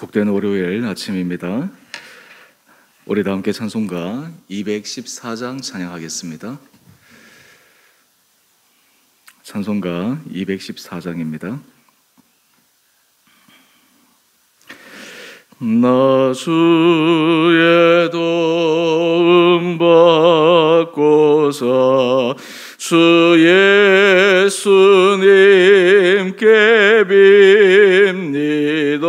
복된 월요일 아침입니다. 우리 다 함께 찬송가 214장 찬양하겠습니다. 찬송가 214장입니다. 나 주의 도움 받고서 주 예수님께 빕니다.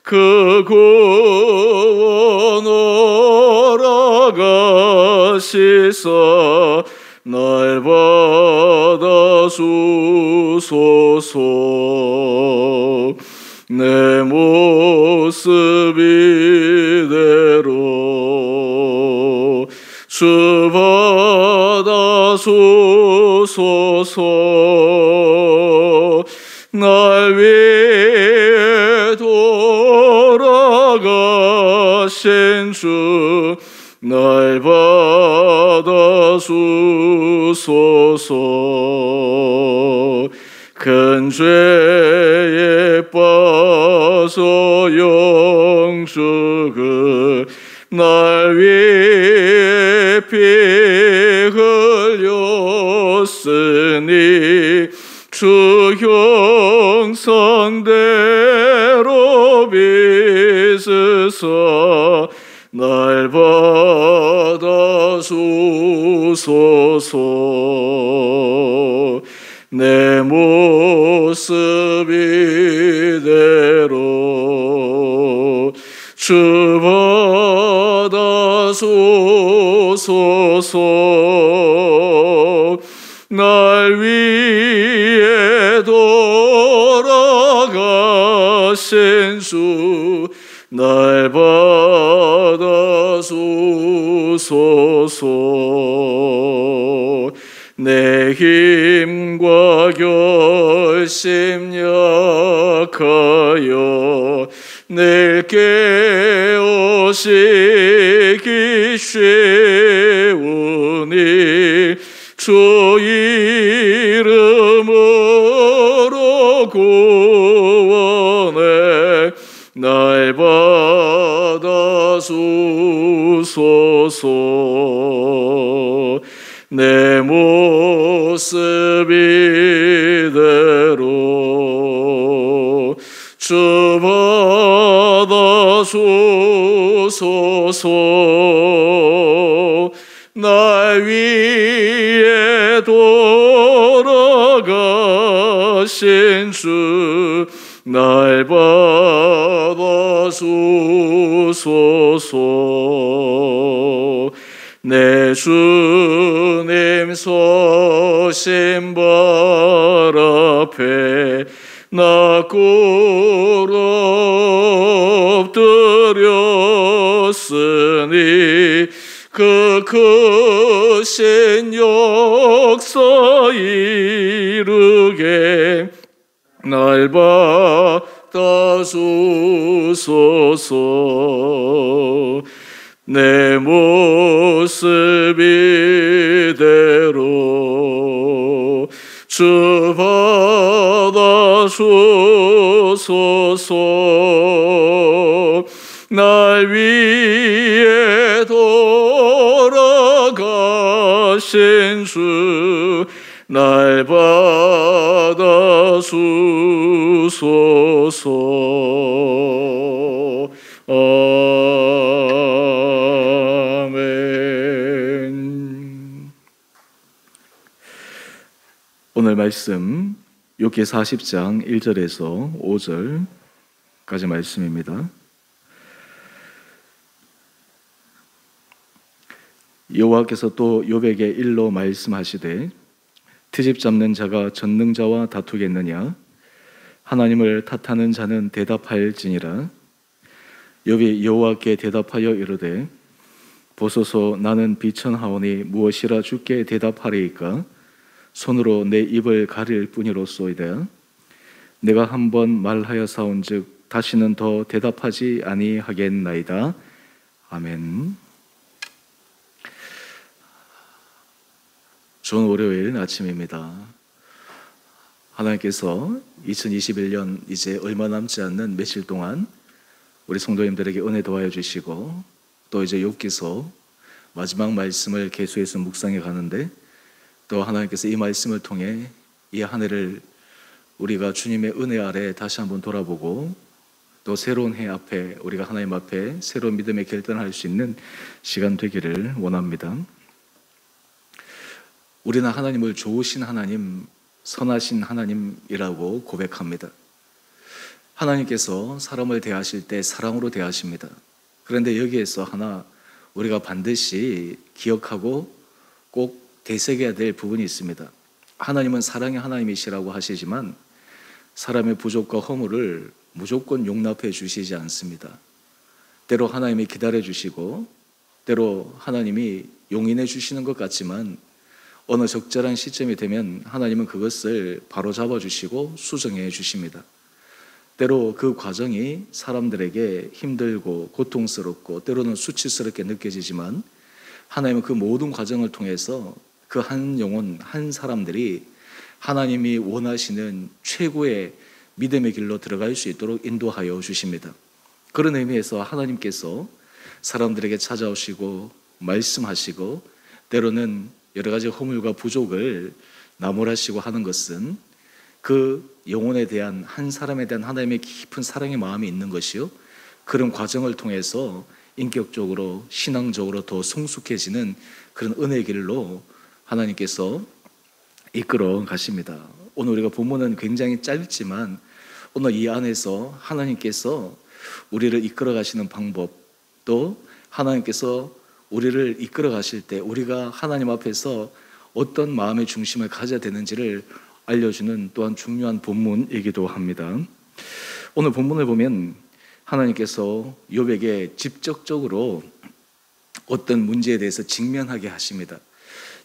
그 구원 허락하시사 날 받아주소서. 내 모습 이대로 주 받아주소서. 날 위해 돌아가신 주 날 받아주소서. 큰 죄에 빠져 영죽을 날 위해 피 흘렸으니 주 형상대로 빚으사 날 받아주소서. 내 모습 이대로 주 받아주소서. 날 위해 돌아가신 주 날 받아주소서. 내 힘과 결심 약하여 늘 깨어지기 쉬우니 주 이름으로 구원해 날 받아주소서. 내 모습 이대로 주 받아주소서. 날 위해 돌아가신 주 날 받아주소서. 내 주님 서신 발 앞에 나 꿇어 엎드렸으니 그 크신 역사 이루게 날 받아주소서. 내 모습 이대로 주 받아주소서. 날 위해 돌아가신 주 날 받아주소서. 아멘. 오늘 말씀 욥기 40장 1절에서 5절까지 말씀입니다. 여호와께서 또 욥에게 일러 말씀하시되 트집 잡는 자가 전능자와 다투겠느냐? 하나님을 탓하는 자는 대답할지니라. 욥이 여호와께 대답하여 이르되 보소서, 나는 비천하오니 무엇이라 주께 대답하리이까? 손으로 내 입을 가릴 뿐이로소이다. 내가 한번 말하여사온즉 다시는 더 대답하지 아니하겠나이다. 아멘. 좋은 월요일 아침입니다. 하나님께서 2021년 이제 얼마 남지 않는 며칠 동안 우리 성도님들에게 은혜 더하여 주시고, 또 이제 욥기서 마지막 말씀을 계속해서 묵상해 가는데, 또 하나님께서 이 말씀을 통해 이 한 해를 우리가 주님의 은혜 아래 다시 한번 돌아보고, 또 새로운 해 앞에 우리가 하나님 앞에 새로운 믿음의 결단을 할 수 있는 시간 되기를 원합니다. 우리는 하나님을 좋으신 하나님, 선하신 하나님이라고 고백합니다. 하나님께서 사람을 대하실 때 사랑으로 대하십니다. 그런데 여기에서 하나 우리가 반드시 기억하고 꼭 되새겨야 될 부분이 있습니다. 하나님은 사랑의 하나님이시라고 하시지만 사람의 부족과 허물을 무조건 용납해 주시지 않습니다. 때로 하나님이 기다려 주시고, 때로 하나님이 용인해 주시는 것 같지만 어느 적절한 시점이 되면 하나님은 그것을 바로잡아 주시고 수정해 주십니다. 때로 그 과정이 사람들에게 힘들고 고통스럽고 때로는 수치스럽게 느껴지지만 하나님은 그 모든 과정을 통해서 그 한 영혼, 한 사람들이 하나님이 원하시는 최고의 믿음의 길로 들어갈 수 있도록 인도하여 주십니다. 그런 의미에서 하나님께서 사람들에게 찾아오시고 말씀하시고 때로는 여러 가지 허물과 부족을 나무라시고 하는 것은 그 영혼에 대한, 한 사람에 대한 하나님의 깊은 사랑의 마음이 있는 것이요, 그런 과정을 통해서 인격적으로 신앙적으로 더 성숙해지는 그런 은혜의 길로 하나님께서 이끌어 가십니다. 오늘 우리가 본문은 굉장히 짧지만 오늘 이 안에서 하나님께서 우리를 이끌어 가시는 방법, 또 하나님께서 우리를 이끌어 가실 때 우리가 하나님 앞에서 어떤 마음의 중심을 가져야 되는지를 알려주는 또한 중요한 본문이기도 합니다. 오늘 본문을 보면 하나님께서 욥에게 직접적으로 어떤 문제에 대해서 직면하게 하십니다.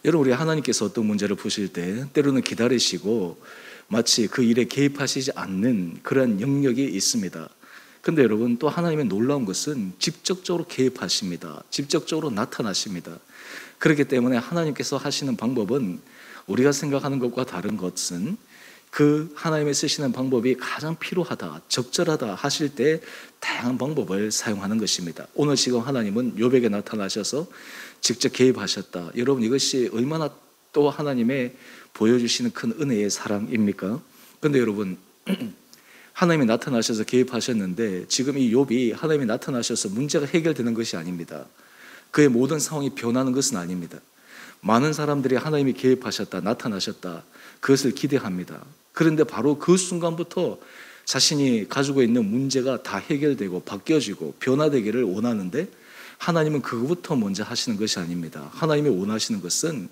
여러분, 우리 하나님께서 어떤 문제를 푸실 때 때로는 기다리시고 마치 그 일에 개입하시지 않는 그런 영역이 있습니다. 근데 여러분, 또 하나님의 놀라운 것은 직접적으로 개입하십니다. 직접적으로 나타나십니다. 그렇기 때문에 하나님께서 하시는 방법은 우리가 생각하는 것과 다른 것은 그 하나님의 쓰시는 방법이 가장 필요하다, 적절하다 하실 때 다양한 방법을 사용하는 것입니다. 오늘 지금 하나님은 욥에게 나타나셔서 직접 개입하셨다. 여러분, 이것이 얼마나 또 하나님의 보여주시는 큰 은혜의 사랑입니까? 그런데 여러분, 하나님이 나타나셔서 개입하셨는데 지금 이 욥이 하나님이 나타나셔서 문제가 해결되는 것이 아닙니다. 그의 모든 상황이 변하는 것은 아닙니다. 많은 사람들이 하나님이 개입하셨다, 나타나셨다, 그것을 기대합니다. 그런데 바로 그 순간부터 자신이 가지고 있는 문제가 다 해결되고 바뀌어지고 변화되기를 원하는데 하나님은 그것부터 먼저 하시는 것이 아닙니다. 하나님이 원하시는 것은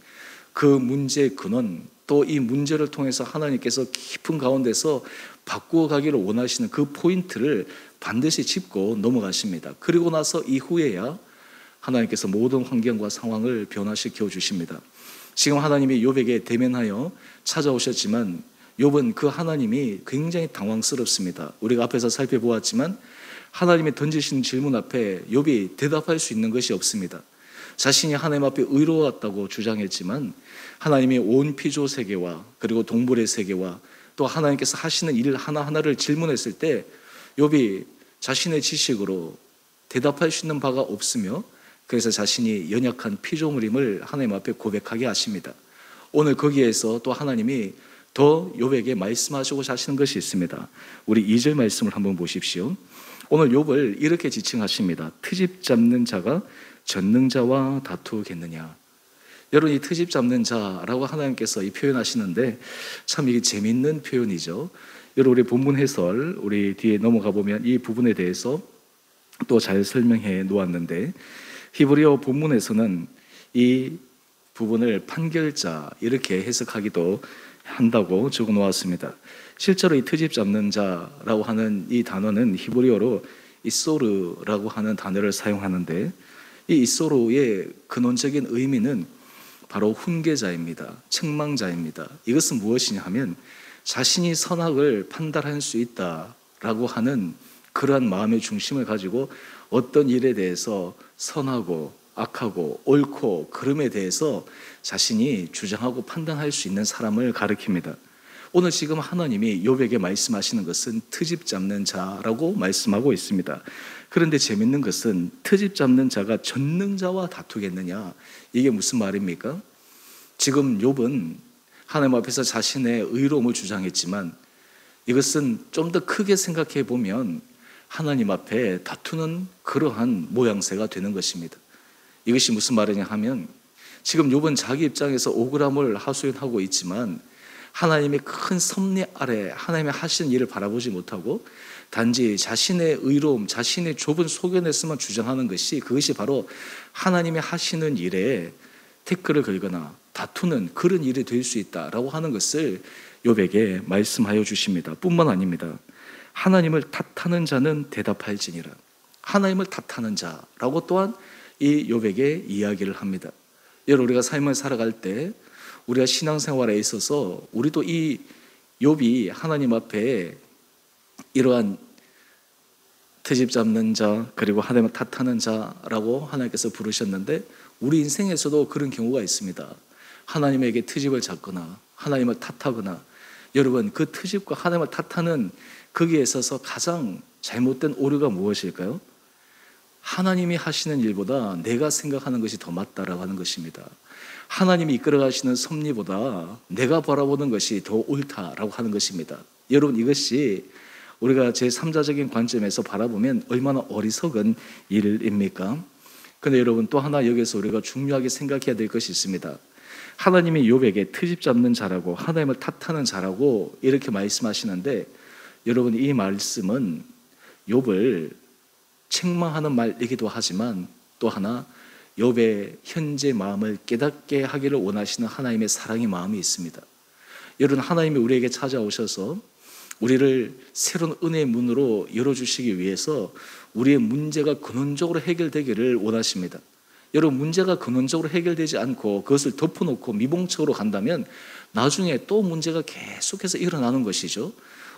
그 문제의 근원, 또 이 문제를 통해서 하나님께서 깊은 가운데서 바꾸어 가기를 원하시는 그 포인트를 반드시 짚고 넘어가십니다. 그리고 나서 이후에야 하나님께서 모든 환경과 상황을 변화시켜 주십니다. 지금 하나님이 욥에게 대면하여 찾아오셨지만 욥은 그 하나님이 굉장히 당황스럽습니다. 우리가 앞에서 살펴보았지만 하나님이 던지신 질문 앞에 욥이 대답할 수 있는 것이 없습니다. 자신이 하나님 앞에 의로웠다고 주장했지만 하나님이 온 피조 세계와 그리고 동물의 세계와 또 하나님께서 하시는 일 하나하나를 질문했을 때 욥이 자신의 지식으로 대답할 수 있는 바가 없으며 그래서 자신이 연약한 피조물임을 하나님 앞에 고백하게 하십니다. 오늘 거기에서 또 하나님이 더 욥에게 말씀하시고 하시는 것이 있습니다. 우리 2절 말씀을 한번 보십시오. 오늘 욥을 이렇게 지칭하십니다. 트집 잡는 자가 전능자와 다투겠느냐. 여러분, 이 트집 잡는 자라고 하나님께서 이 표현하시는데 참 이게 재미있는 표현이죠. 여러분, 우리 본문 해설 우리 뒤에 넘어가 보면 이 부분에 대해서 또 잘 설명해 놓았는데 히브리어 본문에서는 이 부분을 판결자 이렇게 해석하기도 한다고 적어 놓았습니다. 실제로 이 트집 잡는 자라고 하는 이 단어는 히브리어로 이소르라고 하는 단어를 사용하는데 이 이소르의 근원적인 의미는 바로 훈계자입니다. 책망자입니다. 이것은 무엇이냐 하면 자신이 선악을 판단할 수 있다라고 하는 그러한 마음의 중심을 가지고 어떤 일에 대해서 선하고 악하고 옳고 그름에 대해서 자신이 주장하고 판단할 수 있는 사람을 가리킵니다. 오늘 지금 하나님이 욥에게 말씀하시는 것은 트집 잡는 자라고 말씀하고 있습니다. 그런데 재밌는 것은 트집 잡는 자가 전능자와 다투겠느냐, 이게 무슨 말입니까? 지금 욥은 하나님 앞에서 자신의 의로움을 주장했지만 이것은 좀 더 크게 생각해 보면 하나님 앞에 다투는 그러한 모양새가 되는 것입니다. 이것이 무슨 말이냐 하면 지금 욥은 자기 입장에서 억울함을 하소연하고 있지만 하나님의 큰 섭리 아래 하나님의 하시는 일을 바라보지 못하고 단지 자신의 의로움, 자신의 좁은 소견에서만 주장하는 것이, 그것이 바로 하나님의 하시는 일에 태클을 걸거나 다투는 그런 일이 될 수 있다라고 하는 것을 욥에게 말씀하여 주십니다. 뿐만 아닙니다. 하나님을 탓하는 자는 대답할지니라. 하나님을 탓하는 자라고 또한 이 욥에게 이야기를 합니다. 여러분, 우리가 삶을 살아갈 때 우리가 신앙생활에 있어서 우리도 이 욥이 하나님 앞에 이러한 트집 잡는 자, 그리고 하나님을 탓하는 자라고 하나님께서 부르셨는데 우리 인생에서도 그런 경우가 있습니다. 하나님에게 트집을 잡거나 하나님을 탓하거나, 여러분, 그 트집과 하나님을 탓하는 거기에 있어서 가장 잘못된 오류가 무엇일까요? 하나님이 하시는 일보다 내가 생각하는 것이 더 맞다라고 하는 것입니다. 하나님이 이끌어 가시는 섭리보다 내가 바라보는 것이 더 옳다라고 하는 것입니다. 여러분, 이것이 우리가 제3자적인 관점에서 바라보면 얼마나 어리석은 일입니까? 그런데 여러분, 또 하나 여기서 우리가 중요하게 생각해야 될 것이 있습니다. 하나님이 욥에게 트집 잡는 자라고 하나님을 탓하는 자라고 이렇게 말씀하시는데, 여러분, 이 말씀은 욥을 책망하는 말이기도 하지만 또 하나 욥의 현재 마음을 깨닫게 하기를 원하시는 하나님의 사랑의 마음이 있습니다. 여러분, 하나님이 우리에게 찾아오셔서 우리를 새로운 은혜의 문으로 열어주시기 위해서 우리의 문제가 근원적으로 해결되기를 원하십니다. 여러분, 문제가 근원적으로 해결되지 않고 그것을 덮어놓고 미봉책으로 간다면 나중에 또 문제가 계속해서 일어나는 것이죠.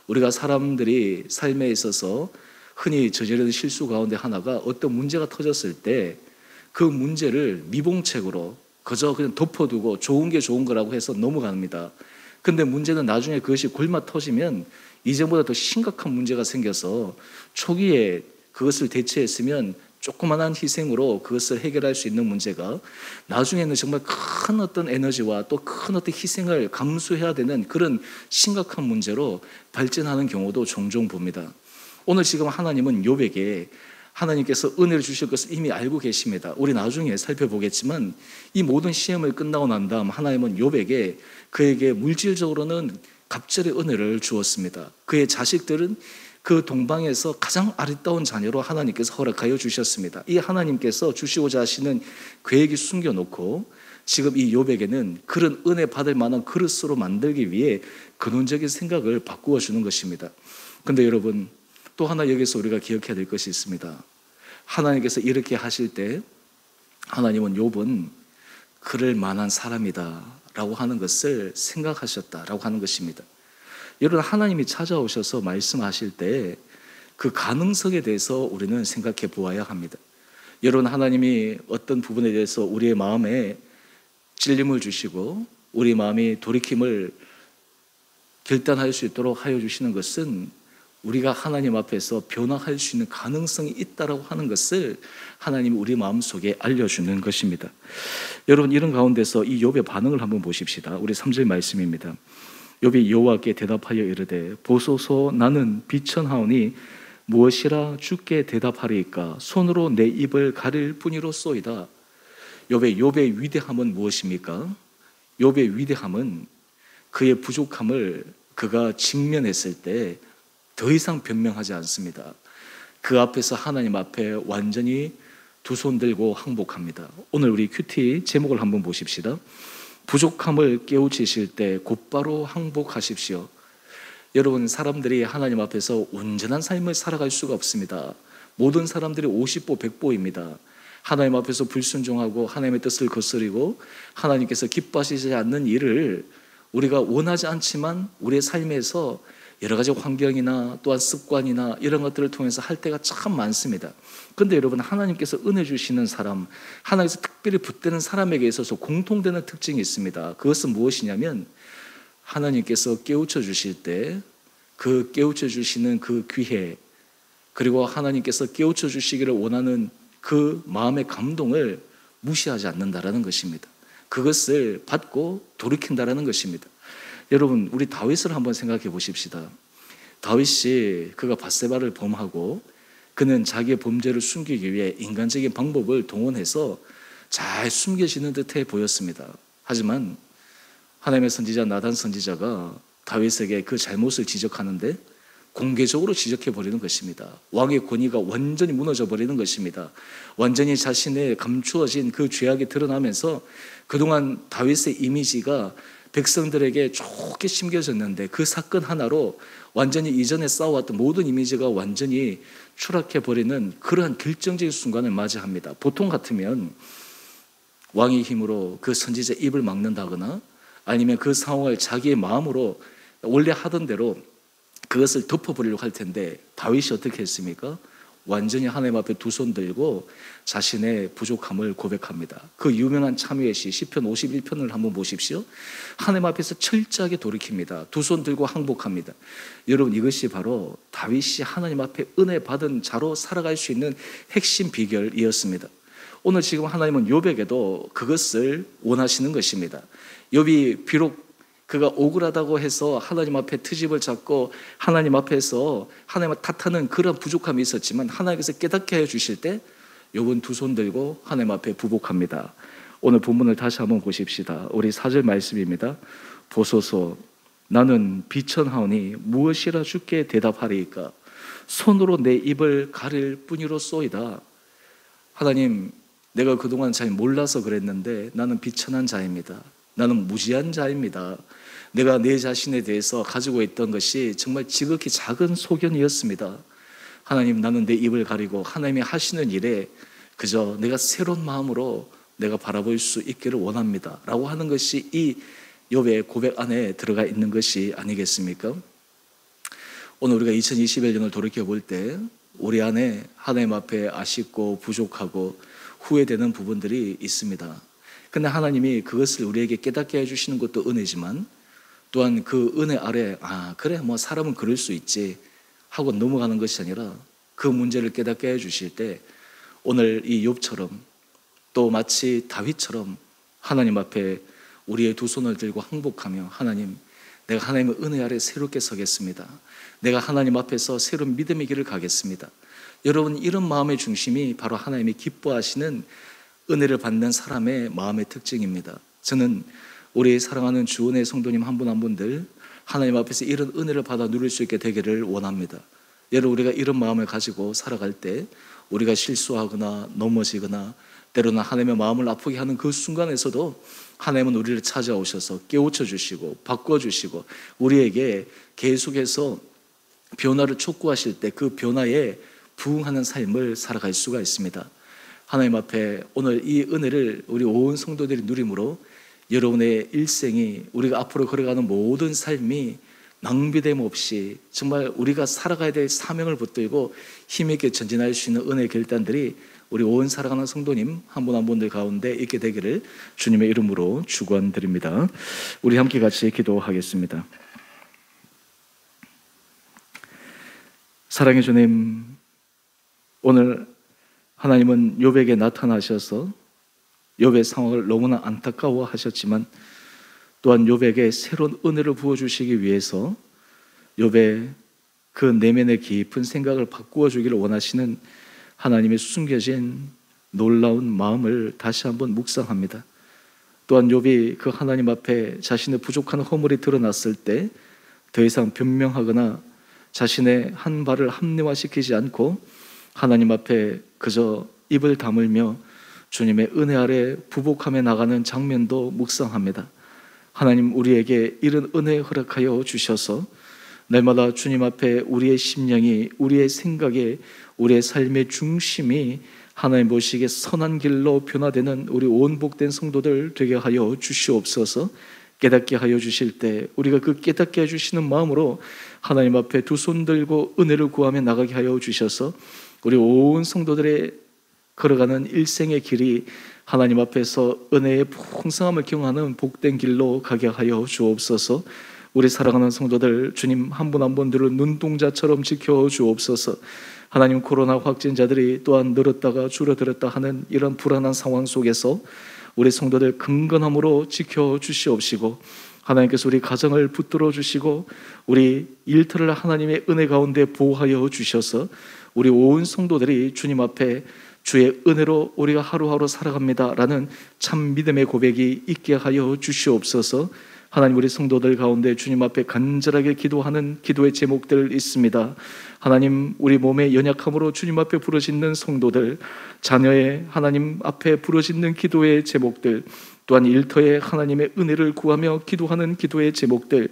우리가 사람들이 삶에 있어서 흔히 저지르는 실수 가운데 하나가 어떤 문제가 터졌을 때 그 문제를 미봉책으로 그저 그냥 덮어두고 좋은 게 좋은 거라고 해서 넘어갑니다. 근데 문제는 나중에 그것이 골마 터지면 이전보다 더 심각한 문제가 생겨서 초기에 그것을 대처했으면 조그만한 희생으로 그것을 해결할 수 있는 문제가 나중에는 정말 큰 어떤 에너지와 또 큰 어떤 희생을 감수해야 되는 그런 심각한 문제로 발전하는 경우도 종종 봅니다. 오늘 지금 하나님은 욥에게 하나님께서 은혜를 주실 것을 이미 알고 계십니다. 우리 나중에 살펴보겠지만 이 모든 시험을 끝나고 난 다음 하나님은 욥에게 그에게 물질적으로는 갑절의 은혜를 주었습니다. 그의 자식들은 그 동방에서 가장 아리따운 자녀로 하나님께서 허락하여 주셨습니다. 이 하나님께서 주시고자 하시는 계획이 숨겨놓고 지금 이 욥에게는 그런 은혜 받을 만한 그릇으로 만들기 위해 근원적인 생각을 바꾸어 주는 것입니다. 그런데 여러분, 또 하나 여기서 우리가 기억해야 될 것이 있습니다. 하나님께서 이렇게 하실 때 하나님은 욥은 그럴 만한 사람이다 라고 하는 것을 생각하셨다라고 하는 것입니다. 여러분, 하나님이 찾아오셔서 말씀하실 때 그 가능성에 대해서 우리는 생각해 보아야 합니다. 여러분, 하나님이 어떤 부분에 대해서 우리의 마음에 찔림을 주시고 우리 마음이 돌이킴을 결단할 수 있도록 하여 주시는 것은 우리가 하나님 앞에서 변화할 수 있는 가능성이 있다라고 하는 것을 하나님이 우리 마음속에 알려주는 것입니다. 여러분, 이런 가운데서 이 욥의 반응을 한번 보십시다. 우리 3절 말씀입니다. 욥이 여호와께 대답하여 이르되 보소서, 나는 비천하오니 무엇이라 주께 대답하리이까? 손으로 내 입을 가릴 뿐이로소이다. 욥의 위대함은 무엇입니까? 욥의 위대함은 그의 부족함을 그가 직면했을 때 더 이상 변명하지 않습니다. 그 앞에서 하나님 앞에 완전히 두 손 들고 항복합니다. 오늘 우리 큐티 제목을 한번 보십시다. 부족함을 깨우치실 때 곧바로 항복하십시오. 여러분, 사람들이 하나님 앞에서 온전한 삶을 살아갈 수가 없습니다. 모든 사람들이 50보 100보입니다. 하나님 앞에서 불순종하고 하나님의 뜻을 거스리고 하나님께서 기뻐하시지 않는 일을 우리가 원하지 않지만 우리의 삶에서 여러 가지 환경이나 또한 습관이나 이런 것들을 통해서 할 때가 참 많습니다. 그런데 여러분, 하나님께서 은혜 주시는 사람, 하나님께서 특별히 붙드는 사람에게 있어서 공통되는 특징이 있습니다. 그것은 무엇이냐면 하나님께서 깨우쳐 주실 때 그 깨우쳐 주시는 그 귀에 그리고 하나님께서 깨우쳐 주시기를 원하는 그 마음의 감동을 무시하지 않는다라는 것입니다. 그것을 받고 돌이킨다라는 것입니다. 여러분, 우리 다윗을 한번 생각해 보십시다. 다윗이 그가 밧세바를 범하고 그는 자기의 범죄를 숨기기 위해 인간적인 방법을 동원해서 잘 숨겨지는 듯해 보였습니다. 하지만 하나님의 선지자 나단 선지자가 다윗에게 그 잘못을 지적하는데 공개적으로 지적해 버리는 것입니다. 왕의 권위가 완전히 무너져 버리는 것입니다. 완전히 자신의 감추어진 그 죄악이 드러나면서 그동안 다윗의 이미지가 백성들에게 좋게 심겨졌는데 그 사건 하나로 완전히 이전에 쌓아왔던 모든 이미지가 완전히 추락해 버리는 그러한 결정적인 순간을 맞이합니다. 보통 같으면 왕의 힘으로 그 선지자 입을 막는다거나 아니면 그 상황을 자기의 마음으로 원래 하던 대로 그것을 덮어버리려고 할 텐데 다윗이 어떻게 했습니까? 완전히 하나님 앞에 두 손 들고 자신의 부족함을 고백합니다. 그 유명한 참회의 시 시편 51편을 한번 보십시오. 하나님 앞에서 철저하게 돌이킵니다. 두 손 들고 항복합니다. 여러분, 이것이 바로 다윗이 하나님 앞에 은혜 받은 자로 살아갈 수 있는 핵심 비결이었습니다. 오늘 지금 하나님은 욥에게도 그것을 원하시는 것입니다. 욥이 비록 그가 억울하다고 해서 하나님 앞에 트집을 잡고 하나님 앞에서 하나님을 탓하는 그런 부족함이 있었지만 하나님께서 깨닫게 해주실 때 욥은 두 손 들고 하나님 앞에 부복합니다. 오늘 본문을 다시 한번 보십시다. 우리 4절 말씀입니다. 보소서, 나는 비천하오니 무엇이라 주께 대답하리이까? 손으로 내 입을 가릴 뿐이로소이다. 하나님, 내가 그동안 잘 몰라서 그랬는데 나는 비천한 자입니다. 나는 무지한 자입니다. 내가 내 자신에 대해서 가지고 있던 것이 정말 지극히 작은 소견이었습니다. 하나님, 나는 내 입을 가리고 하나님이 하시는 일에 그저 내가 새로운 마음으로 내가 바라볼 수 있기를 원합니다 라고 하는 것이 이 욥의 고백 안에 들어가 있는 것이 아니겠습니까? 오늘 우리가 2021년을 돌이켜볼 때 우리 안에 하나님 앞에 아쉽고 부족하고 후회되는 부분들이 있습니다. 근데 하나님이 그것을 우리에게 깨닫게 해주시는 것도 은혜지만 또한 그 은혜 아래 그래 뭐 사람은 그럴 수 있지 하고 넘어가는 것이 아니라 그 문제를 깨닫게 해주실 때 오늘 이 욥처럼 또 마치 다윗처럼 하나님 앞에 우리의 두 손을 들고 항복하며 하나님, 내가 하나님의 은혜 아래 새롭게 서겠습니다. 내가 하나님 앞에서 새로운 믿음의 길을 가겠습니다. 여러분, 이런 마음의 중심이 바로 하나님이 기뻐하시는 은혜를 받는 사람의 마음의 특징입니다. 저는 우리 사랑하는 주은혜 성도님 한 분 한 분들 하나님 앞에서 이런 은혜를 받아 누릴 수 있게 되기를 원합니다. 여러분, 우리가 이런 마음을 가지고 살아갈 때 우리가 실수하거나 넘어지거나 때로는 하나님의 마음을 아프게 하는 그 순간에서도 하나님은 우리를 찾아오셔서 깨우쳐 주시고 바꿔주시고 우리에게 계속해서 변화를 촉구하실 때 그 변화에 부응하는 삶을 살아갈 수가 있습니다. 하나님 앞에 오늘 이 은혜를 우리 온 성도들이 누림으로 여러분의 일생이 우리가 앞으로 걸어가는 모든 삶이 낭비됨 없이 정말 우리가 살아가야 될 사명을 붙들고 힘있게 전진할 수 있는 은혜의 결단들이 우리 온 살아가는 성도님 한 분 한 분들 가운데 있게 되기를 주님의 이름으로 축원드립니다. 우리 함께 같이 기도하겠습니다. 사랑의 주님, 오늘 하나님은 욥에게 나타나셔서 욥의 상황을 너무나 안타까워 하셨지만 또한 욥에게 새로운 은혜를 부어주시기 위해서 욥의 그 내면의 깊은 생각을 바꾸어 주기를 원하시는 하나님의 숨겨진 놀라운 마음을 다시 한번 묵상합니다. 또한 욥이 그 하나님 앞에 자신의 부족한 허물이 드러났을 때 더 이상 변명하거나 자신의 한 발을 합리화시키지 않고 하나님 앞에 그저 입을 다물며 주님의 은혜 아래 부복함에 나가는 장면도 묵상합니다. 하나님, 우리에게 이런 은혜 허락하여 주셔서 날마다 주님 앞에 우리의 심령이, 우리의 생각이, 우리의 삶의 중심이 하나님 보시기에 선한 길로 변화되는 우리 온 복된 성도들 되게 하여 주시옵소서. 깨닫게 하여 주실 때 우리가 그 깨닫게 해주시는 마음으로 하나님 앞에 두 손 들고 은혜를 구하며 나가게 하여 주셔서 우리 온 성도들의 걸어가는 일생의 길이 하나님 앞에서 은혜의 풍성함을 경험하는 복된 길로 가게 하여 주옵소서. 우리 사랑하는 성도들 주님 한 분 한 분들을 눈동자처럼 지켜주옵소서. 하나님, 코로나 확진자들이 또한 늘었다가 줄어들었다 하는 이런 불안한 상황 속에서 우리 성도들 긍건함으로 지켜주시옵시고, 하나님께서 우리 가정을 붙들어 주시고 우리 일터를 하나님의 은혜 가운데 보호하여 주셔서 우리 온 성도들이 주님 앞에 주의 은혜로 우리가 하루하루 살아갑니다 라는 참 믿음의 고백이 있게 하여 주시옵소서. 하나님, 우리 성도들 가운데 주님 앞에 간절하게 기도하는 기도의 제목들 있습니다. 하나님, 우리 몸의 연약함으로 주님 앞에 부르짖는 성도들, 자녀의 하나님 앞에 부르짖는 기도의 제목들, 또한 일터에 하나님의 은혜를 구하며 기도하는 기도의 제목들,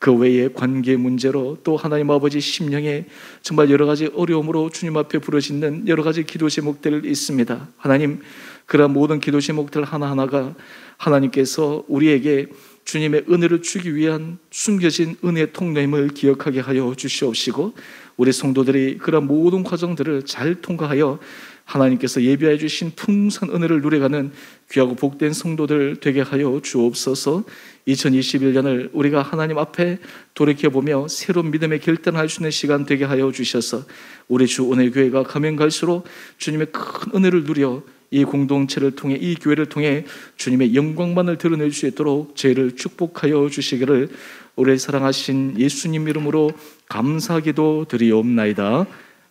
그 외에 관계 문제로 또 하나님 아버지 심령에 정말 여러 가지 어려움으로 주님 앞에 부르짖는 여러 가지 기도 제목들 있습니다. 하나님, 그러한 모든 기도 제목들 하나하나가 하나님께서 우리에게 주님의 은혜를 주기 위한 숨겨진 은혜의 통로임을 기억하게 하여 주시옵시고, 우리 성도들이 그런 모든 과정들을 잘 통과하여 하나님께서 예비하여 주신 풍성한 은혜를 누려가는 귀하고 복된 성도들 되게 하여 주옵소서. 2021년을 우리가 하나님 앞에 돌이켜보며 새로운 믿음의 결단할 수 있는 시간 되게 하여 주셔서 우리 주 은혜교회가 가면 갈수록 주님의 큰 은혜를 누려 이 공동체를 통해, 이 교회를 통해 주님의 영광만을 드러낼 수 있도록 저희를 축복하여 주시기를 우리 사랑하신 예수님 이름으로 감사기도 드리옵나이다.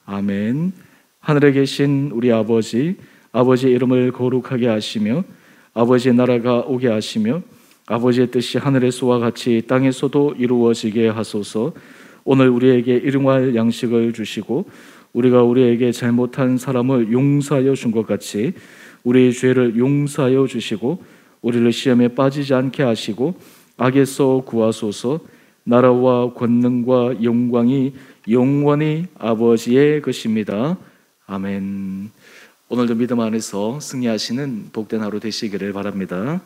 아멘. 하늘에 계신 우리 아버지, 아버지의 이름을 거룩하게 하시며 아버지의 나라가 오게 하시며 아버지의 뜻이 하늘에서와 같이 땅에서도 이루어지게 하소서. 오늘 우리에게 일용할 양식을 주시고 우리가 우리에게 잘못한 사람을 용서하여 준 것 같이 우리의 죄를 용서하여 주시고 우리를 시험에 빠지지 않게 하시고 악에서 구하소서. 나라와 권능과 영광이 영원히 아버지의 것입니다. 아멘. 오늘도 믿음 안에서 승리하시는 복된 하루 되시기를 바랍니다.